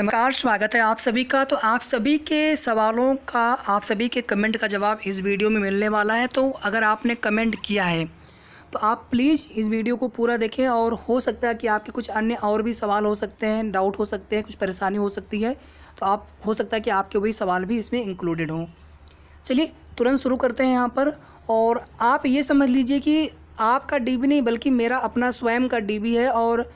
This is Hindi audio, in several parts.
नमस्कार, स्वागत है आप सभी का। तो आप सभी के सवालों का, आप सभी के कमेंट का जवाब इस वीडियो में मिलने वाला है। तो अगर आपने कमेंट किया है तो आप प्लीज़ इस वीडियो को पूरा देखें, और हो सकता है कि आपके कुछ अन्य और भी सवाल हो सकते हैं, डाउट हो सकते हैं, कुछ परेशानी हो सकती है, तो आप हो सकता है कि आपके वही सवाल भी इसमें इंक्लूडेड हों। चलिए तुरंत शुरू करते हैं यहाँ पर। और आप ये समझ लीजिए कि आपका डीबी नहीं बल्कि मेरा अपना स्वयं का डीबी है, और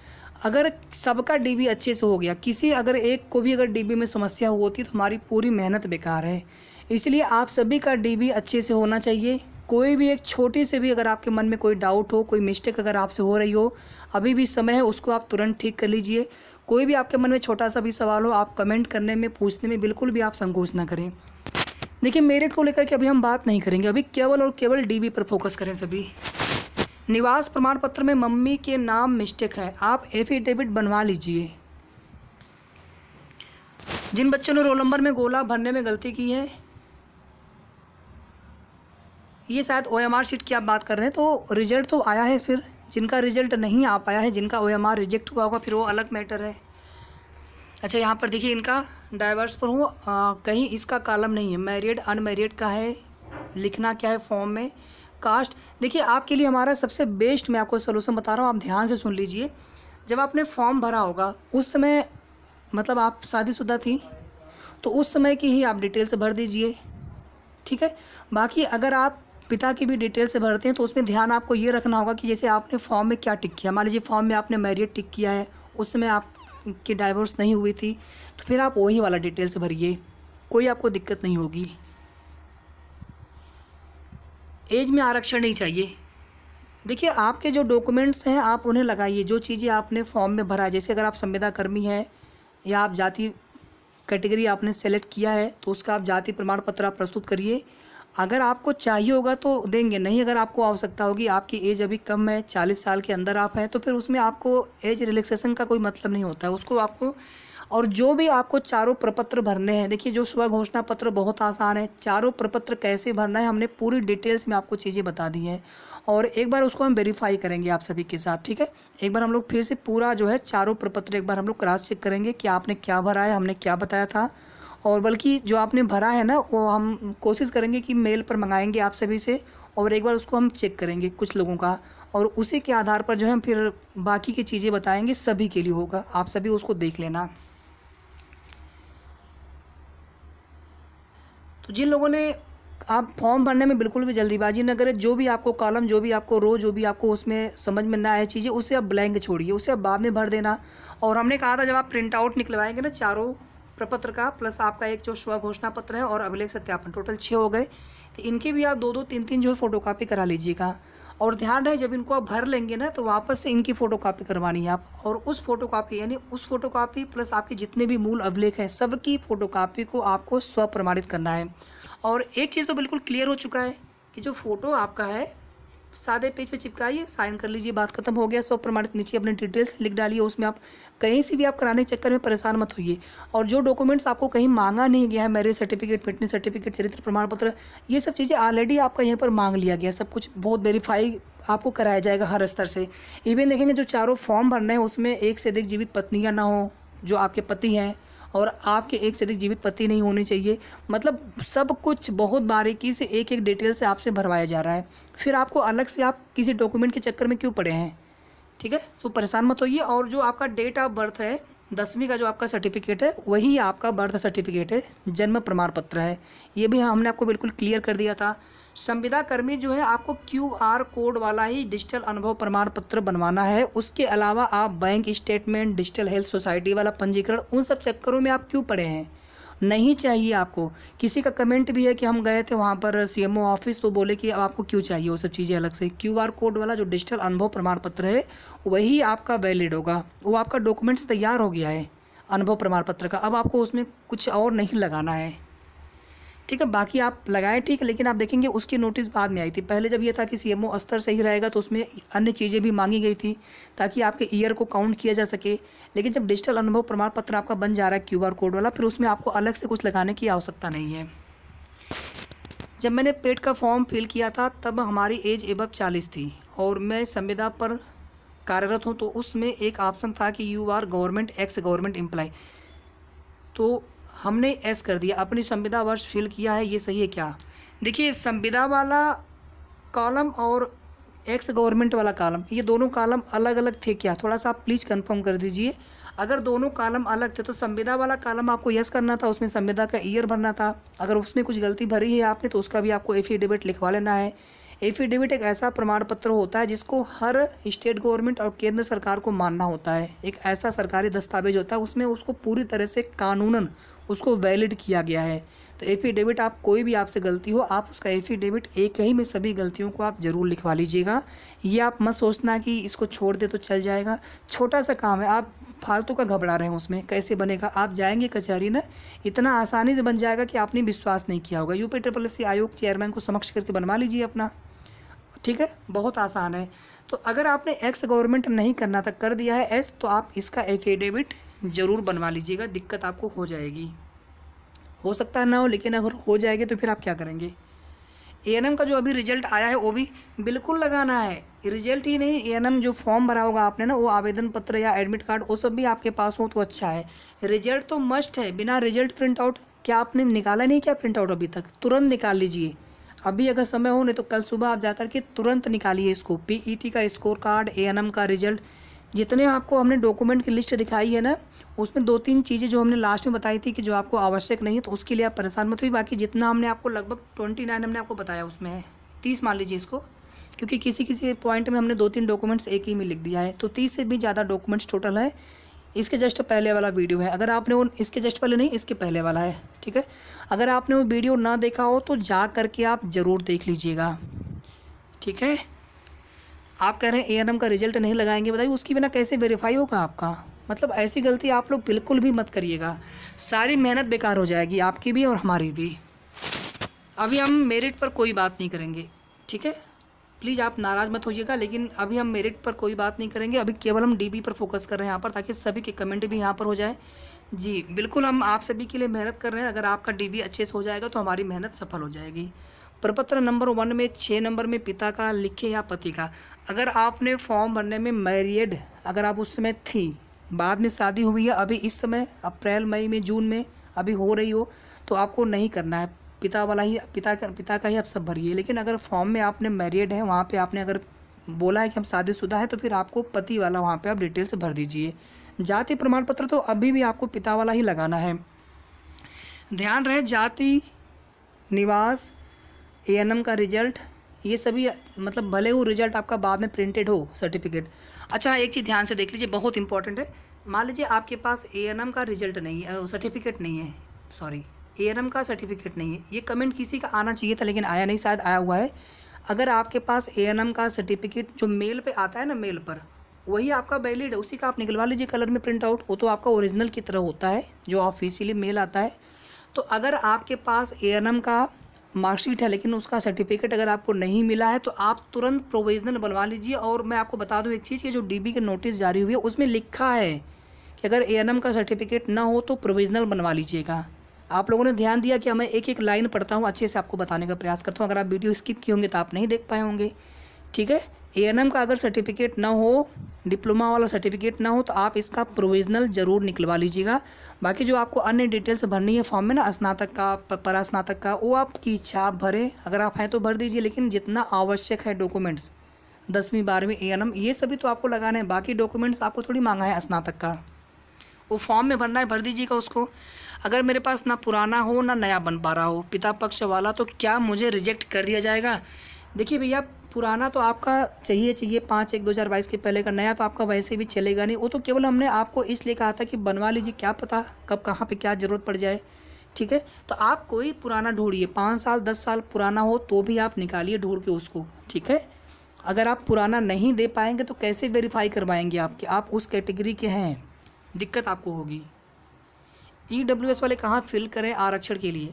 अगर सबका डीबी अच्छे से हो गया, किसी अगर एक को भी अगर डीबी में समस्या होती तो हमारी पूरी मेहनत बेकार है। इसलिए आप सभी का डीबी अच्छे से होना चाहिए। कोई भी एक छोटी से भी अगर आपके मन में कोई डाउट हो, कोई मिस्टेक अगर आपसे हो रही हो, अभी भी समय है, उसको आप तुरंत ठीक कर लीजिए। कोई भी आपके मन में छोटा सा भी सवाल हो, आप कमेंट करने में, पूछने में बिल्कुल भी आप संकोच ना करें। देखिए, मेरिट को लेकर के अभी हम बात नहीं करेंगे, अभी केवल और केवल डीबी पर फोकस करें सभी। निवास प्रमाण पत्र में मम्मी के नाम मिस्टेक है, आप एफिडेविट बनवा लीजिए। जिन बच्चों ने रोल नंबर में गोला भरने में गलती की है, ये शायद ओएमआर शीट की आप बात कर रहे हैं, तो रिजल्ट तो आया है। फिर जिनका रिजल्ट नहीं आ पाया है, जिनका ओएमआर रिजेक्ट हुआ होगा, फिर वो अलग मैटर है। अच्छा, यहाँ पर देखिए, इनका डाइवर्स पर हूँ, कहीं इसका कॉलम नहीं है, मैरिड अनमैरिड का है, लिखना क्या है फॉर्म में, कास्ट। देखिए, आपके लिए हमारा सबसे बेस्ट मैं आपको सलूशन बता रहा हूँ, आप ध्यान से सुन लीजिए। जब आपने फॉर्म भरा होगा उस समय, मतलब आप शादीशुदा थी, तो उस समय की ही आप डिटेल से भर दीजिए, ठीक है। बाकी अगर आप पिता की भी डिटेल से भरते हैं तो उसमें ध्यान आपको ये रखना होगा कि जैसे आपने फॉर्म में क्या टिक किया। मान लीजिए फॉर्म में आपने मैरिड टिक किया है, उस समय आपकी डाइवोर्स नहीं हुई थी, तो फिर आप वही वाला डिटेल से भरिए, कोई आपको दिक्कत नहीं होगी। एज में आरक्षण नहीं चाहिए। देखिए, आपके जो डॉक्यूमेंट्स हैं आप उन्हें लगाइए, जो चीज़ें आपने फॉर्म में भरा है। जैसे अगर आप संविदा कर्मी हैं या आप जाति कैटेगरी आपने सेलेक्ट किया है, तो उसका आप जाति प्रमाण पत्र आप प्रस्तुत करिए। अगर आपको चाहिए होगा तो देंगे, नहीं अगर आपको आवश्यकता होगी, आपकी एज अभी कम है, 40 साल के अंदर आप हैं, तो फिर उसमें आपको एज रिलैक्सेशन का कोई मतलब नहीं होता है, उसको आपको। और जो भी आपको चारों प्रपत्र भरने हैं, देखिए जो स्व घोषणा पत्र बहुत आसान है, चारों प्रपत्र कैसे भरना है हमने पूरी डिटेल्स में आपको चीज़ें बता दी हैं, और एक बार उसको हम वेरीफाई करेंगे आप सभी के साथ, ठीक है। एक बार हम लोग फिर से पूरा जो है चारों प्रपत्र एक बार हम लोग क्रॉस चेक करेंगे कि आपने क्या भरा है, हमने क्या बताया था, और बल्कि जो आपने भरा है ना, वो हम कोशिश करेंगे कि मेल पर मंगाएंगे आप सभी से, और एक बार उसको हम चेक करेंगे कुछ लोगों का, और उसी के आधार पर जो है हम फिर बाकी की चीज़ें बताएंगे। सभी के लिए होगा, आप सभी उसको देख लेना। तो जिन लोगों ने, आप फॉर्म भरने में बिल्कुल भी जल्दीबाजी न करें। जो भी आपको कॉलम, जो भी आपको रो, जो भी आपको उसमें समझ में ना आए चीज़ें, उसे आप ब्लैंक छोड़िए, उसे आप बाद में भर देना। और हमने कहा था जब आप प्रिंट आउट निकलवाएंगे ना चारों प्रपत्र का, प्लस आपका एक जो स्व घोषणा पत्र है और अभिलेख सत्यापन, टोटल 6 हो गए, तो इनकी भी आप 2-2, 3-3 जो है फ़ोटोकॉपी करा लीजिएगा। और ध्यान रहे, जब इनको आप भर लेंगे ना, तो वापस से इनकी फ़ोटोकॉपी करवानी है आप, और उस फ़ोटोकॉपी यानी उस फ़ोटोकॉपी प्लस आपके जितने भी मूल अभिलेख हैं, सबकी फ़ोटोकॉपी को आपको स्व प्रमाणित करना है। और एक चीज़ तो बिल्कुल क्लियर हो चुका है कि जो फ़ोटो आपका है सादे पेज पे चिपकाइए, साइन कर लीजिए, बात खत्म हो गया। स्व प्रमाणित नीचे अपने डिटेल्स लिख डालिए, उसमें आप कहीं से भी आप कराने के चक्कर में परेशान मत होइए। और जो डॉक्यूमेंट्स आपको कहीं मांगा नहीं गया है, मैरिज सर्टिफिकेट, फिटनेस सर्टिफिकेट, चरित्र प्रमाण पत्र, ये सब चीज़ें ऑलरेडी आपका यहाँ पर मांग लिया गया, सब कुछ बहुत वेरीफाई आपको कराया जाएगा हर स्तर से। इवन देखेंगे जो चारों फॉर्म भरने हैं उसमें एक से अधिक जीवित पत्नियाँ ना हो, जो आपके पति हैं, और आपके एक से अधिक जीवित पति नहीं होने चाहिए। मतलब सब कुछ बहुत बारीकी से एक एक डिटेल से आपसे भरवाया जा रहा है, फिर आपको अलग से आप किसी डॉक्यूमेंट के चक्कर में क्यों पड़े हैं, ठीक है। तो परेशान मत होइए। और जो आपका डेट ऑफ बर्थ है, 10वीं का जो आपका सर्टिफिकेट है, वही आपका बर्थ सर्टिफिकेट है, जन्म प्रमाण पत्र है, ये भी हमने आपको बिल्कुल क्लियर कर दिया था। संविदा कर्मी जो है, आपको QR कोड वाला ही डिजिटल अनुभव प्रमाण पत्र बनवाना है। उसके अलावा आप bank statement, digital health society वाला पंजीकरण, उन सब चक्करों में आप क्यों पड़े हैं, नहीं चाहिए आपको। किसी का कमेंट भी है कि हम गए थे वहाँ पर CMO ऑफिस, तो बोले कि अब आपको क्यों चाहिए वो सब चीज़ें अलग से। QR कोड वाला जो डिजिटल अनुभव प्रमाण पत्र है वही आपका वैलिड होगा, वो आपका डॉक्यूमेंट्स तैयार हो गया है अनुभव प्रमाण पत्र का, अब आपको उसमें कुछ और नहीं लगाना है, ठीक है। बाकी आप लगाएं, ठीक है, लेकिन आप देखेंगे उसकी नोटिस बाद में आई थी। पहले जब ये था कि CMO स्तर सही रहेगा तो उसमें अन्य चीज़ें भी मांगी गई थी ताकि आपके ईयर को काउंट किया जा सके। लेकिन जब डिजिटल अनुभव प्रमाण पत्र आपका बन जा रहा है QR कोड वाला, फिर उसमें आपको अलग से कुछ लगाने की आवश्यकता नहीं है। जब मैंने पेट का फॉर्म फिल किया था तब हमारी एज एबव 40 थी और मैं संविदा पर कार्यरत हूँ, तो उसमें एक ऑप्शन था कि you are government ex government employ. तो हमने एस कर दिया, अपनी संविदा वर्ष फिल किया है, ये सही है क्या? देखिए संविदा वाला कॉलम और एक्स गवर्नमेंट वाला कॉलम, ये दोनों कॉलम अलग अलग थे क्या? थोड़ा सा आप प्लीज़ कंफर्म कर दीजिए। अगर दोनों कॉलम अलग थे तो संविदा वाला कॉलम आपको यस करना था, उसमें संविदा का ईयर भरना था। अगर उसमें कुछ गलती भरी है आपने तो उसका भी आपको एफिडेविट लिखवा लेना है। एफिडेविट एक ऐसा प्रमाण पत्र होता है जिसको हर स्टेट गवर्नमेंट और केंद्र सरकार को मानना होता है। एक ऐसा सरकारी दस्तावेज होता है, उसमें उसको पूरी तरह से कानूनन उसको वैलिड किया गया है। तो एफिडेविट आप कोई भी आपसे गलती हो, आप उसका एफिडेविट एक ही में सभी गलतियों को आप ज़रूर लिखवा लीजिएगा। ये आप मत सोचना कि इसको छोड़ दे तो चल जाएगा, छोटा सा काम है, आप फालतू का घबरा रहे हैं उसमें, कैसे बनेगा? आप जाएंगे कचहरी ना, इतना आसानी से बन जाएगा कि आपने विश्वास नहीं किया होगा। UPSSC आयोग चेयरमैन को समक्ष करके बनवा लीजिए अपना, ठीक है, बहुत आसान है। तो अगर आपने एक्स गवर्नमेंट नहीं करना था, कर दिया है एस, तो आप इसका एफिडेविट ज़रूर बनवा लीजिएगा, दिक्कत आपको हो जाएगी। हो सकता है ना हो, लेकिन अगर हो जाएगी तो फिर आप क्या करेंगे? ANM का जो अभी रिजल्ट आया है वो भी बिल्कुल लगाना है। रिजल्ट ही नहीं, ANM जो फॉर्म भरा होगा आपने ना, वो आवेदन पत्र या एडमिट कार्ड वो सब भी आपके पास हो तो अच्छा है। रिजल्ट तो मस्ट है, बिना रिजल्ट प्रिंट आउट, क्या आपने निकाला नहीं क्या प्रिंट आउट अभी तक? तुरंत निकाल लीजिए अभी अगर समय हो, नहीं तो कल सुबह आप जाकर के तुरंत निकालिए इसको। PET का स्कोर कार्ड, ANM का रिजल्ट, जितने आपको हमने डॉक्यूमेंट की लिस्ट दिखाई है ना, उसमें 2-3 चीज़ें जो हमने लास्ट में बताई थी कि जो आपको आवश्यक नहीं है, तो उसके लिए आप परेशान मत हुई। बाकी जितना हमने आपको लगभग 29 हमने आपको बताया, उसमें है 30 मान लीजिए इसको, क्योंकि किसी किसी पॉइंट में हमने 2-3 डॉक्यूमेंट्स एक ही में लिख दिया है, तो 30 से भी ज़्यादा डॉक्यूमेंट्स टोटल है। इसके जस्ट पहले वाला वीडियो है, अगर आपने वो, इसके जस्ट पहले नहीं, इसके पहले वाला है, ठीक है। अगर आपने वो वीडियो ना देखा हो तो जा करके आप ज़रूर देख लीजिएगा, ठीक है। आप कह रहे हैं ANM का रिजल्ट नहीं लगाएंगे, बताइए उसकी बिना कैसे वेरीफाई होगा आपका? मतलब ऐसी गलती आप लोग बिल्कुल भी मत करिएगा, सारी मेहनत बेकार हो जाएगी, आपकी भी और हमारी भी। अभी हम मेरिट पर कोई बात नहीं करेंगे, ठीक है, प्लीज़ आप नाराज़ मत होइएगा, लेकिन अभी हम मेरिट पर कोई बात नहीं करेंगे। अभी केवल हम DB पर फोकस कर रहे हैं यहाँ पर, ताकि सभी के कमेंट भी यहाँ पर हो जाए। जी बिल्कुल, हम आप सभी के लिए मेहनत कर रहे हैं। अगर आपका DB अच्छे से हो जाएगा तो हमारी मेहनत सफल हो जाएगी। प्रपत्र नंबर 1 में 6 नंबर में पिता का लिखे या पति का, अगर आपने फॉर्म भरने में मैरिड, अगर आप उस समय थी, बाद में शादी हुई है, अभी इस समय अप्रैल मई में जून में अभी हो रही हो, तो आपको नहीं करना है, पिता वाला ही, पिता का ही आप सब भरिए। लेकिन अगर फॉर्म में आपने मैरिड है, वहाँ पे आपने अगर बोला है कि हम शादीशुदा है, तो फिर आपको पति वाला वहाँ पे आप डिटेल से भर दीजिए। जाति प्रमाण पत्र तो अभी भी आपको पिता वाला ही लगाना है। ध्यान रहे, जाति, निवास, ANM का रिजल्ट, ये सभी मतलब भले वो रिजल्ट आपका बाद में प्रिंटेड हो सर्टिफिकेट। अच्छा एक चीज़ ध्यान से देख लीजिए, बहुत इंपॉर्टेंट है। मान लीजिए आपके पास ANM का रिजल्ट नहीं है, सर्टिफिकेट नहीं है, सॉरी ANM का सर्टिफिकेट नहीं है। ये कमेंट किसी का आना चाहिए था लेकिन आया नहीं, शायद आया हुआ है। अगर आपके पास ANM का सर्टिफिकेट जो मेल पे आता है ना, मेल पर, वही आपका वैलिड है, उसी का आप निकलवा लीजिए कलर में प्रिंट आउट, वो तो आपका ओरिजिनल की तरह होता है जो ऑफिशियली मेल आता है। तो अगर आपके पास ANM का मार्कशीट है लेकिन उसका सर्टिफिकेट अगर आपको नहीं मिला है, तो आप तुरंत प्रोविजनल बनवा लीजिए। और मैं आपको बता दूं एक चीज़, ये जो DB के नोटिस जारी हुई है उसमें लिखा है कि अगर ANM का सर्टिफिकेट ना हो तो प्रोविजनल बनवा लीजिएगा। आप लोगों ने ध्यान दिया कि मैं एक एक लाइन पढ़ता हूँ, अच्छे से आपको बताने का प्रयास करता हूँ। अगर आप वीडियो स्किप किए होंगे तो आप नहीं देख पाए होंगे, ठीक है। ANM का अगर सर्टिफिकेट ना हो, डिप्लोमा वाला सर्टिफिकेट ना हो, तो आप इसका प्रोविजनल ज़रूर निकलवा लीजिएगा। बाकी जो आपको अन्य डिटेल्स भरनी है फॉर्म में ना, स्नातक का, परास्नातक का, वो आपकी इच्छा, आप भरें, अगर आप हैं तो भर दीजिए। लेकिन जितना आवश्यक है डॉक्यूमेंट्स, 10वीं 12वीं ANM, ये सभी तो आपको लगाना है। बाकी डॉक्यूमेंट्स आपको थोड़ी मांगा है स्नातक का, वो फॉर्म में भरना है, भर दीजिएगा उसको। अगर मेरे पास ना पुराना हो ना नया बन पा रहा हो पिता पक्ष वाला, तो क्या मुझे रिजेक्ट कर दिया जाएगा? देखिए भैया, पुराना तो आपका चाहिए 5/1/2022 के पहले का, नया तो आपका वैसे भी चलेगा नहीं। वो तो केवल हमने आपको इसलिए कहा था कि बनवा लीजिए, क्या पता कब कहाँ पे क्या ज़रूरत पड़ जाए, ठीक है। तो आप कोई पुराना ढूंढिए, 5 साल 10 साल पुराना हो तो भी आप निकालिए ढूंढ के उसको, ठीक है। अगर आप पुराना नहीं दे पाएंगे तो कैसे वेरीफाई करवाएंगे कि आप उस कैटेगरी के हैं? दिक्कत आपको होगी। EWS वाले कहाँ फिल करें आरक्षण के लिए?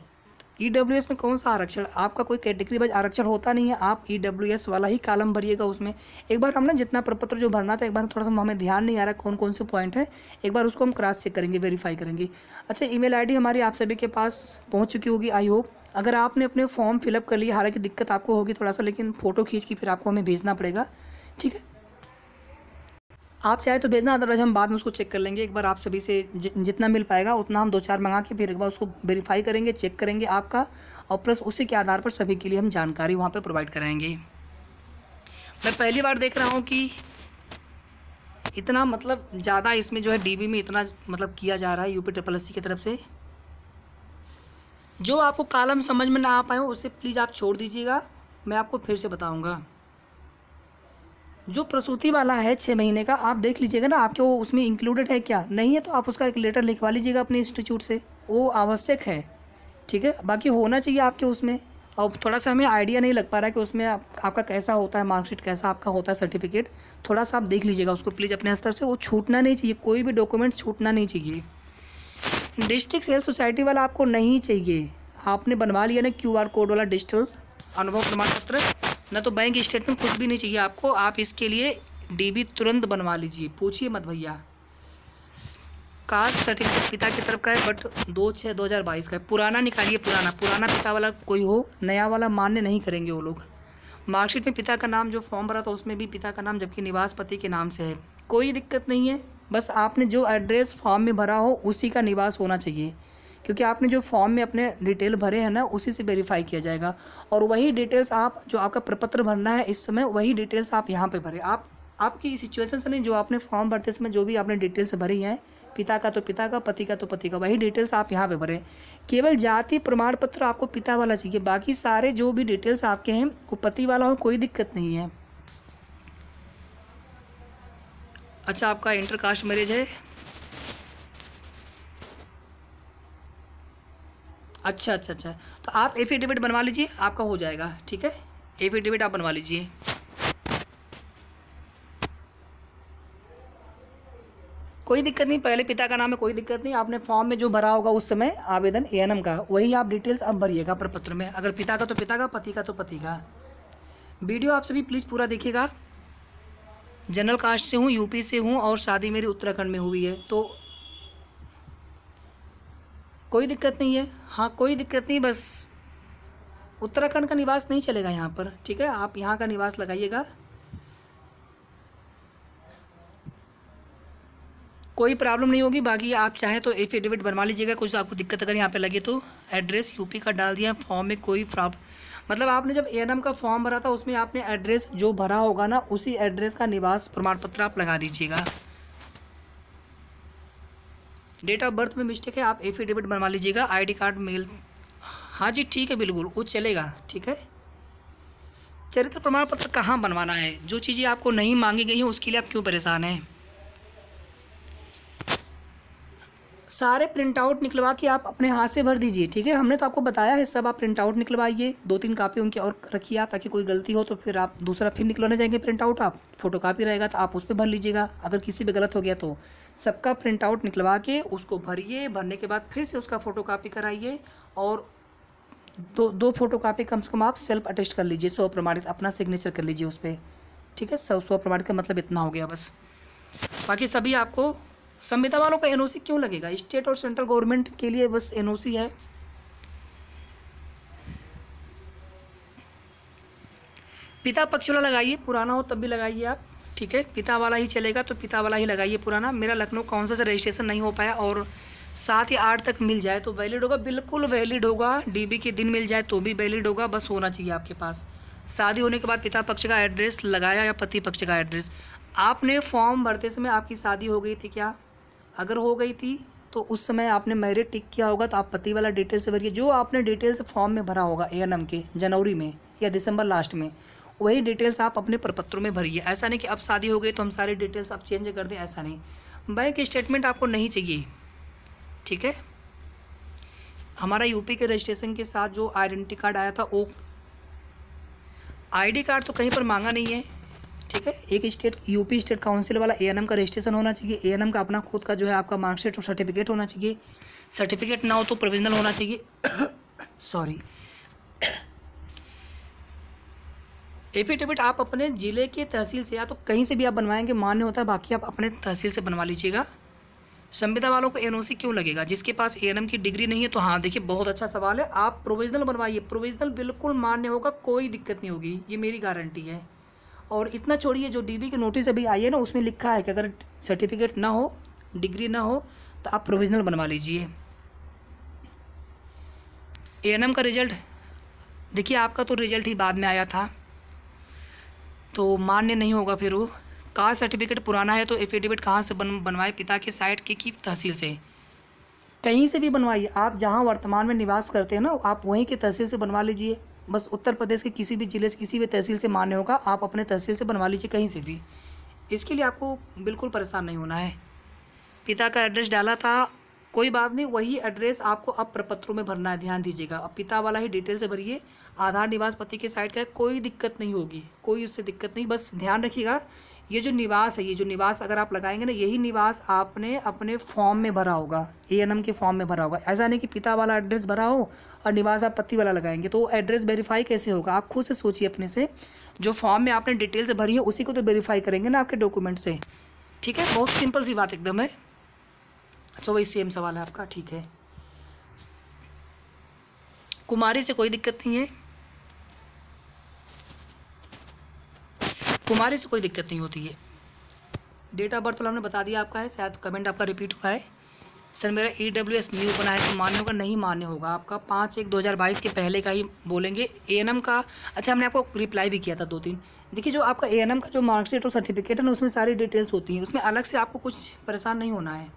EWS में कौन सा आरक्षण? आपका कोई कैटेगरी वाइज आरक्षण होता नहीं है, आप EWS वाला ही कॉलम भरिएगा उसमें। एक बार हम ना जितना प्रपत्र जो भरना था, एक बार थोड़ा सा हमें ध्यान नहीं आ रहा कौन कौन से पॉइंट है, एक बार उसको हम क्रॉस चेक करेंगे, वेरीफाई करेंगे। अच्छा, email ID हमारी आप सभी के पास पहुँच चुकी होगी, आई होप। अगर आपने अपने फॉर्म फिलअप कर लिया, हालांकि दिक्कत आपको होगी थोड़ा सा, लेकिन फ़ोटो खींच के फिर आपको हमें भेजना पड़ेगा, ठीक है। आप चाहे तो भेजना, अदरवाइज हम बाद में उसको चेक कर लेंगे। एक बार आप सभी से जितना मिल पाएगा उतना हम 2-4 मंगा के फिर एक बार उसको वेरीफाई करेंगे, चेक करेंगे आपका, और प्लस उसी के आधार पर सभी के लिए हम जानकारी वहाँ पे प्रोवाइड कराएंगे। मैं पहली बार देख रहा हूँ कि इतना मतलब ज़्यादा इसमें जो है डीबी में इतना मतलब किया जा रहा है UPSSC की तरफ से। जो आपको कॉलम समझ में ना आ पाए उसे प्लीज़ आप छोड़ दीजिएगा, मैं आपको फिर से बताऊँगा। जो प्रसूति वाला है 6 महीने का, आप देख लीजिएगा ना आपके वो उसमें इंक्लूडेड है क्या, नहीं है तो आप उसका एक लेटर लिखवा लीजिएगा अपने इंस्टीट्यूट से, वो आवश्यक है, ठीक है। बाकी होना चाहिए आपके उसमें। और थोड़ा सा हमें आइडिया नहीं लग पा रहा है कि उसमें आपका कैसा होता है मार्कशीट, कैसा आपका होता है सर्टिफिकेट, थोड़ा सा आप देख लीजिएगा उसको प्लीज़ अपने स्तर से। वो छूटना नहीं चाहिए, कोई भी डॉक्यूमेंट छूटना नहीं चाहिए। डिस्ट्रिक्ट हेल्थ सोसाइटी वाला आपको नहीं चाहिए, आपने बनवा लिया ना QR कोड वाला डिजिटल अनुभव प्रमाण पत्र, ना तो बैंक स्टेटमेंट, कुछ भी नहीं चाहिए आपको। आप इसके लिए डीबी तुरंत बनवा लीजिए, पूछिए मत भैया। कास्ट सर्टिफिकेट पिता की तरफ का है बट 2/6/2022 का है, पुराना निकालिए, पुराना पिता वाला कोई हो, नया वाला मान्य नहीं करेंगे वो लोग। मार्कशीट में पिता का नाम जो फॉर्म भरा था उसमें भी पिता का नाम, जबकि निवास पति के नाम से है, कोई दिक्कत नहीं है। बस आपने जो एड्रेस फॉर्म में भरा हो उसी का निवास होना चाहिए, क्योंकि आपने जो फॉर्म में अपने डिटेल भरे हैं ना उसी से वेरीफाई किया जाएगा। और वही डिटेल्स आप जो आपका प्रपत्र भरना है इस समय, वही डिटेल्स आप यहाँ पे भरें। आप आपकी सिचुएशन से नहीं, जो आपने फॉर्म भरते समय जो भी आपने डिटेल्स भरी हैं, पिता का तो पिता का, पति का तो पति का, वही डिटेल्स आप यहाँ पे भरें। केवल जाति प्रमाण पत्र आपको पिता वाला चाहिए, बाकी सारे जो भी डिटेल्स आपके हैं वो पति वाला हो, कोई दिक्कत नहीं है। अच्छा, आपका इंटरकास्ट मैरिज है, अच्छा, तो आप एफिडेविट बनवा लीजिए, आपका हो जाएगा, ठीक है। एफिडेविट आप बनवा लीजिए। कोई दिक्कत नहीं, पहले पिता का नाम है, कोई दिक्कत नहीं। आपने फॉर्म में जो भरा होगा उस समय आवेदन ANM का, वही आप डिटेल्स अब भरिएगा प्रपत्र में। अगर पिता का तो पिता का, पति का तो पति का। वीडियो आप सभी प्लीज़ पूरा देखिएगा। जनरल कास्ट से हूँ, यूपी से हूँ, और शादी मेरी उत्तराखंड में हुई है, तो कोई दिक्कत नहीं है। हाँ, कोई दिक्कत नहीं, बस उत्तराखंड का निवास नहीं चलेगा यहाँ पर, ठीक है। आप यहाँ का निवास लगाइएगा, कोई प्रॉब्लम नहीं होगी। बाकी आप चाहें तो एफिडेविट बनवा लीजिएगा, कुछ आपको दिक्कत अगर यहाँ पे लगे तो। एड्रेस यूपी का डाल दिया फॉर्म में, कोई प्रॉब्लम, मतलब आपने जब ANM का फॉर्म भरा था उसमें आपने एड्रेस जो भरा होगा ना उसी एड्रेस का निवास प्रमाण पत्र आप लगा दीजिएगा। डेट ऑफ बर्थ में मिस्टेक है, आप एफिडेविट बनवा लीजिएगा। ID कार्ड मेल, हाँ जी ठीक है, बिल्कुल वो चलेगा, ठीक है। चरित्र प्रमाण पत्र कहाँ बनवाना है, जो चीज़ें आपको नहीं मांगी गई हैं उसके लिए आप क्यों परेशान हैं। सारे प्रिंट आउट निकलवा के आप अपने हाथ से भर दीजिए, ठीक है। हमने तो आपको बताया है सब, आप प्रिंट आउट निकलवाइए, 2-3 कापी उनकी और रखिए आप, ताकि कोई गलती हो तो फिर आप दूसरा फिर निकलवाने जाएंगे प्रिंट आउट, आप फोटो कापी रहेगा तो आप उस पर भर लीजिएगा। अगर किसी पे गलत हो गया तो सबका प्रिंट आउट निकलवा के उसको भरिए, भरने के बाद फिर से उसका फ़ोटो कापी कराइए, और दो फोटो कापी कम से कम आप सेल्फ अटेस्ट कर लीजिए, स्व प्रमाणित अपना सिग्नेचर कर लीजिए उस पर, ठीक है। स्व प्रमाणित का मतलब इतना हो गया बस। बाकी सभी आपको, संविदा वालों का NOC क्यों लगेगा, स्टेट और सेंट्रल गवर्नमेंट के लिए बस NOC है। पिता पक्ष वाला लगाइए, पुराना हो तब भी लगाइए आप, ठीक है। पिता वाला ही चलेगा तो पिता वाला ही लगाइए पुराना। मेरा लखनऊ काउंसिल से रजिस्ट्रेशन नहीं हो पाया और 7 या 8 तक मिल जाए तो वैलिड होगा, बिल्कुल वैलिड होगा। DB के दिन मिल जाए तो भी वैलिड होगा, बस होना चाहिए आपके पास। शादी होने के बाद पिता पक्ष का एड्रेस लगाया या पति पक्ष का एड्रेस। आपने फॉर्म भरते समय आपकी शादी हो गई थी क्या, अगर हो गई थी तो उस समय आपने मैरिड टिक किया होगा तो आप पति वाला डिटेल से भरिए। जो आपने डिटेल्स फॉर्म में भरा होगा ANM के जनवरी में या दिसंबर लास्ट में, वही डिटेल्स आप अपने प्रपत्रों में भरिए। ऐसा नहीं कि अब शादी हो गई तो हम सारी डिटेल्स आप चेंज कर दें, ऐसा नहीं। बैंक स्टेटमेंट आपको नहीं चाहिए, ठीक है। हमारा यूपी के रजिस्ट्रेशन के साथ जो आइडेंटिटी कार्ड आया था वो, ID कार्ड तो कहीं पर मांगा नहीं है, ठीक है। एक स्टेट यूपी स्टेट काउंसिल वाला ANM का रजिस्ट्रेशन होना चाहिए, ANM का अपना खुद का जो है आपका मार्कशीट और सर्टिफिकेट होना चाहिए। सर्टिफिकेट ना हो तो प्रोविजनल होना चाहिए सॉरी। एफिडेविट आप अपने ज़िले के तहसील से या तो कहीं से भी आप बनवाएंगे मान्य होता है, बाकी आप अपने तहसील से बनवा लीजिएगा। संविदा वालों को NOC क्यों लगेगा, जिसके पास ANM की डिग्री नहीं है, तो हाँ देखिए बहुत अच्छा सवाल है। आप प्रोविजनल बनवाइए, प्रोविजनल बिल्कुल मान्य होगा, कोई दिक्कत नहीं होगी, ये मेरी गारंटी है। और इतना छोड़िए, जो डीबी की नोटिस अभी आई है ना, उसमें लिखा है कि अगर सर्टिफिकेट ना हो, डिग्री ना हो, तो आप प्रोविज़नल बनवा लीजिए। एएनएम का रिजल्ट देखिए, आपका तो रिजल्ट ही बाद में आया था, तो मान्य नहीं होगा फिर वो। कास्ट सर्टिफिकेट पुराना है तो एफिडेविट कहाँ से बनवाए? पिता के साइट की तहसील से, कहीं से भी बनवाइए। आप जहाँ वर्तमान में निवास करते हैं ना, आप वहीं की तहसील से बनवा लीजिए। बस उत्तर प्रदेश के किसी भी जिले से, किसी भी तहसील से मान्य होगा, आप अपने तहसील से बनवा लीजिए कहीं से भी। इसके लिए आपको बिल्कुल परेशान नहीं होना है। पिता का एड्रेस डाला था, कोई बात नहीं, वही एड्रेस आपको अब प्रपत्रों में भरना है, ध्यान दीजिएगा। अब पिता वाला ही डिटेल से भरिए। आधार निवास पति के साइट का है, कोई दिक्कत नहीं होगी, कोई उससे दिक्कत नहीं। बस ध्यान रखिएगा, ये जो निवास है, ये जो निवास अगर आप लगाएंगे ना, यही निवास आपने अपने फॉर्म में भरा होगा, एएनएम के फॉर्म में भरा होगा। ऐसा नहीं कि पिता वाला एड्रेस भरा हो और निवास आप पति वाला लगाएंगे, तो एड्रेस वेरीफाई कैसे होगा? आप खुद से सोचिए अपने से, जो फॉर्म में आपने डिटेल से भरी है उसी को तो वेरीफाई करेंगे ना आपके डॉक्यूमेंट से। ठीक है, बहुत सिंपल सी बात एकदम है। अच्छा, वही सेम सवाल है आपका, ठीक है। कुमारी से कोई दिक्कत नहीं है, कुमारी से कोई दिक्कत नहीं होती है। डेट ऑफ बर्थ तो हमने बता दिया आपका है, शायद कमेंट आपका रिपीट हुआ है। सर मेरा EWS न्यू बना है तो मान्य होगा? नहीं मान्य होगा आपका, 5/1/2022 के पहले का ही बोलेंगे। एएनएम का, अच्छा हमने आपको रिप्लाई भी किया था 2-3। देखिए, जो आपका एएनएम का जो मार्कशीट और सर्टिफिकेट है ना, उसमें सारी डिटेल्स होती हैं, उसमें अलग से आपको कुछ परेशान नहीं होना है।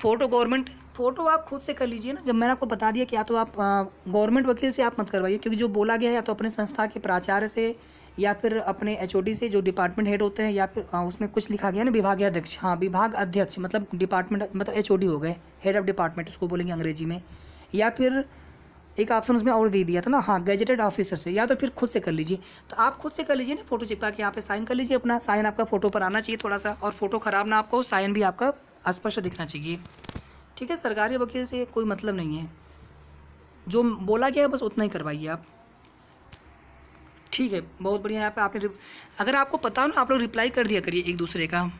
फ़ोटो गवर्नमेंट फ़ोटो आप खुद से कर लीजिए ना। जब मैंने आपको बता दिया कि या तो आप गवर्नमेंट वकील से आप मत करवाइए, क्योंकि जो बोला गया है या तो अपने संस्था के प्राचार्य से या फिर अपने HOD से, जो डिपार्टमेंट हेड होते हैं, या फिर उसमें कुछ लिखा गया ना विभागीय अध्यक्ष, हाँ विभाग अध्यक्ष मतलब डिपार्टमेंट, मतलब HOD हो गए, हेड ऑफ डिपार्टमेंट उसको बोलेंगे अंग्रेजी में। या फिर एक ऑप्शन उसमें और दे दिया था ना, हाँ गैजेटेड ऑफिसर से, या तो फिर खुद से कर लीजिए। तो आप खुद से कर लीजिए ना, फोटो चिपका के यहाँ पे साइन कर लीजिए अपना। साइन आपका फ़ोटो पर आना चाहिए थोड़ा सा, और फोटो ख़राब ना आपको, साइन भी आपका स्पष्ट दिखना चाहिए। ठीक है, सरकारी वकील से कोई मतलब नहीं है, जो बोला गया है बस उतना ही करवाइए आप। ठीक है, बहुत बढ़िया। यहाँ पे आपने, अगर आपको पता हो ना, आप लोग रिप्लाई कर दिया करिए एक दूसरे का।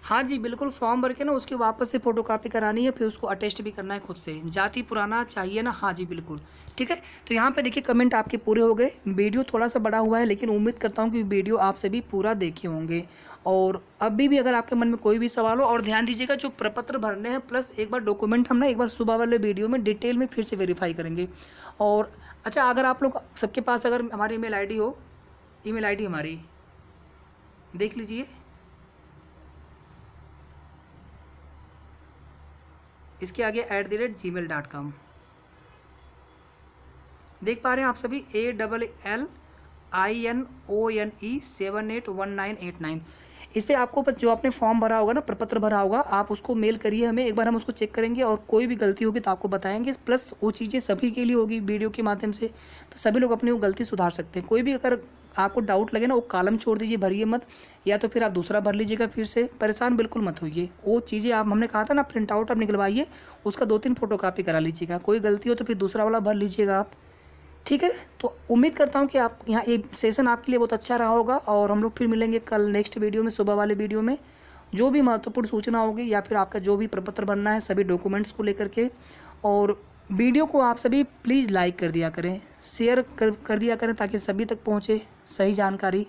हाँ जी बिल्कुल, फॉर्म भर के ना उसकी वापस से फ़ोटोकॉपी करानी है, फिर उसको अटेस्ट भी करना है खुद से। जाति पुराना चाहिए ना? हाँ जी बिल्कुल, ठीक है। तो यहाँ पे देखिए कमेंट आपके पूरे हो गए। वीडियो थोड़ा सा बड़ा हुआ है, लेकिन उम्मीद करता हूँ कि वीडियो आप सभी पूरा देखे होंगे। और अभी भी अगर आपके मन में कोई भी सवाल हो, और ध्यान दीजिएगा जो प्रपत्र भरने हैं प्लस एक बार डॉक्यूमेंट हम ना एक बार सुबह वाले वीडियो में डिटेल में फिर से वेरीफाई करेंगे। और अच्छा, अगर आप लोग सबके पास अगर हमारी email ID हो, email ID हमारी देख लीजिए, इसके आगे @gmail.com देख पा रहे हैं आप सभी, ALLINONE781989। इस पर आपको बस जो आपने फॉर्म भरा होगा ना, प्रपत्र भरा होगा, आप उसको मेल करिए हमें, एक बार हम उसको चेक करेंगे, और कोई भी गलती होगी तो आपको बताएंगे। प्लस वो चीज़ें सभी के लिए होगी वीडियो के माध्यम से, तो सभी लोग अपनी वो गलती सुधार सकते हैं। कोई भी अगर आपको डाउट लगे ना, वो कॉलम छोड़ दीजिए, भरिए मत, या तो फिर आप दूसरा भर लीजिएगा फिर से। परेशान बिल्कुल मत होइए, वो चीज़ें आप, हमने कहा था ना, प्रिंट आउट आप निकलवाइए, उसका 2-3 फोटोकॉपी करा लीजिएगा। कोई गलती हो तो फिर दूसरा वाला भर लीजिएगा आप। ठीक है, तो उम्मीद करता हूँ कि आप यहाँ एक सेशन आपके लिए बहुत अच्छा रहा होगा, और हम लोग फिर मिलेंगे कल नेक्स्ट वीडियो में, सुबह वाले वीडियो में। जो भी महत्वपूर्ण सूचना होगी या फिर आपका जो भी प्रपत्र बनना है, सभी डॉक्यूमेंट्स को लेकर के। और वीडियो को आप सभी प्लीज़ लाइक कर दिया करें, शेयर कर दिया करें, ताकि सभी तक पहुँचे सही जानकारी।